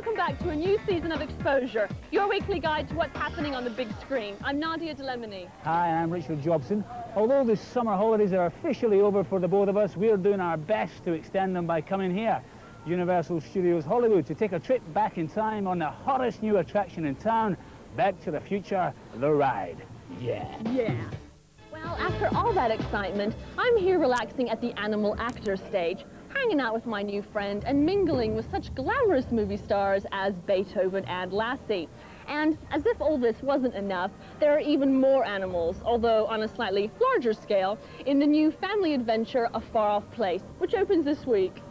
welcome back to a new season of Exposure, your weekly guide to what's happening on the big screen. I'm Nadia De Lemeny. Hi, I'm Richard Jobson. Although the summer holidays are officially over for the both of us, we're doing our best to extend them by coming here, Universal Studios Hollywood, to take a trip back in time on the hottest new attraction in town, Back to the Future, the ride. Yeah. Well, after all that excitement, I'm here relaxing at the Animal Actor stage, hanging out with my new friend and mingling with such glamorous movie stars as Beethoven and Lassie. And as if all this wasn't enough, there are even more animals, although on a slightly larger scale, in the new family adventure A Far Off Place, which opens this week.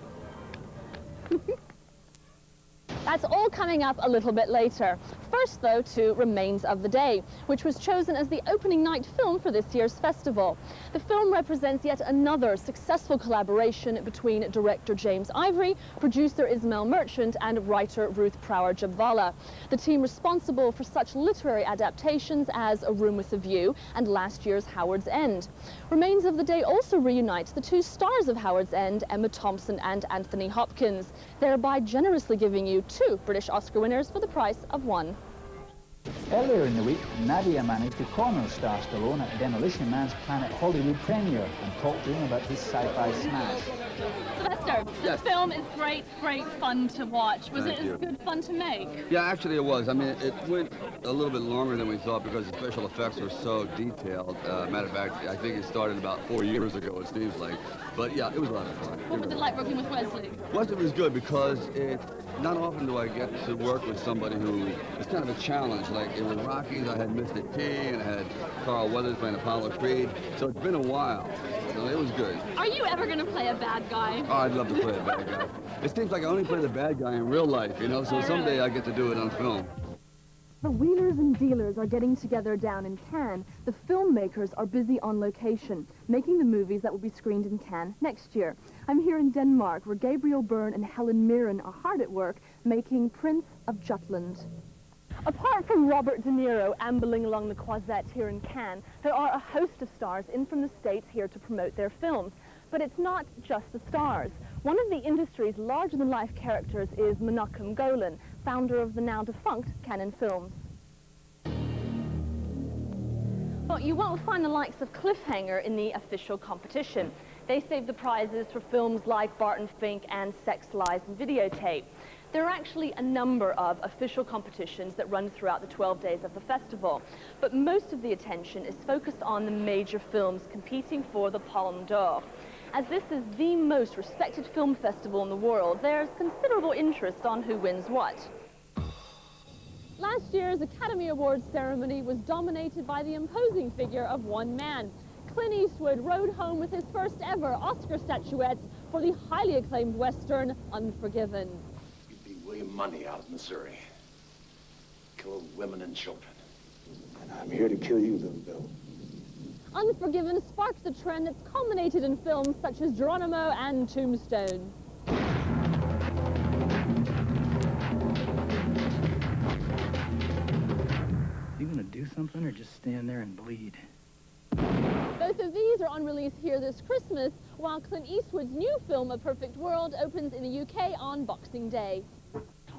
That's all coming up a little bit later. First, though, to Remains of the Day, which was chosen as the opening night film for this year's festival. The film represents yet another successful collaboration between director James Ivory, producer Ismail Merchant, and writer Ruth Prower-Jabvala. The team responsible for such literary adaptations as A Room with a View and last year's Howard's End. Remains of the Day also reunites the two stars of Howard's End, Emma Thompson and Anthony Hopkins, thereby generously giving you two British Oscar winners for the price of one. Earlier in the week, Nadia managed to corner star Stallone at Demolition Man's Planet Hollywood premiere and talk to him about his sci-fi smash. Sylvester, the film is great fun to watch. Was it as good fun to make? Yeah, actually it was. I mean, it went a little bit longer than we thought because the special effects were so detailed. Matter of fact, I think it started about 4 years ago, it seems like. But yeah, it was a lot of fun. What was it like working with Wesley? Wesley was good because not often do I get to work with somebody who is kind of a challenge. Like in the Rockies, I had Mr. T and I had Carl Weathers playing Apollo Creed. So it's been a while. So it was good. Are you ever going to play a bad guy? Oh, I'd love to play a bad guy. It seems like I only play the bad guy in real life, you know, so someday I get to do it on film. The wheelers and dealers are getting together down in Cannes. The filmmakers are busy on location, making the movies that will be screened in Cannes next year. I'm here in Denmark, where Gabriel Byrne and Helen Mirren are hard at work making Prince of Jutland. Apart from Robert De Niro ambling along the Croisette here in Cannes, there are a host of stars in from the States here to promote their films. But it's not just the stars. One of the industry's larger-than-life characters is Menachem Golan, founder of the now-defunct Canon Films. Well, you won't find the likes of Cliffhanger in the official competition. They save the prizes for films like Barton Fink and Sex, Lies and Videotape. There are actually a number of official competitions that run throughout the 12 days of the festival, but most of the attention is focused on the major films competing for the Palme d'Or. As this is the most respected film festival in the world, there's considerable interest on who wins what. Last year's Academy Awards ceremony was dominated by the imposing figure of one man. Clint Eastwood rode home with his first ever Oscar statuette for the highly acclaimed Western Unforgiven. You beat William Mundy out of Missouri. Killed women and children. And I'm here to kill you, little Bill. Unforgiven sparked the trend that's culminated in films such as Geronimo and Tombstone. You gonna do something or just stand there and bleed? Both of these are on release here this Christmas, while Clint Eastwood's new film, A Perfect World, opens in the UK on Boxing Day.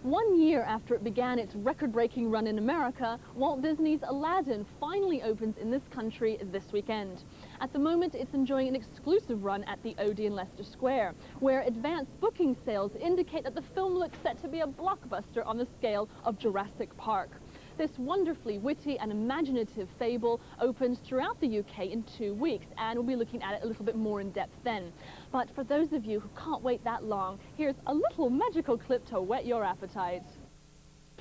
1 year after it began its record-breaking run in America, Walt Disney's Aladdin finally opens in this country this weekend. At the moment, it's enjoying an exclusive run at the Odeon Leicester Square, where advanced booking sales indicate that the film looks set to be a blockbuster on the scale of Jurassic Park. This wonderfully witty and imaginative fable opens throughout the UK in 2 weeks, and we'll be looking at it a little bit more in depth then. But for those of you who can't wait that long, here's a little magical clip to whet your appetite.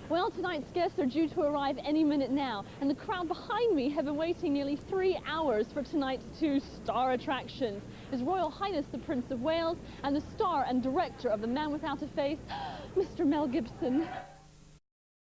Well, tonight's guests are due to arrive any minute now, and the crowd behind me have been waiting nearly 3 hours for tonight's two star attractions. His Royal Highness the Prince of Wales and the star and director of The Man Without a Face, Mr. Mel Gibson.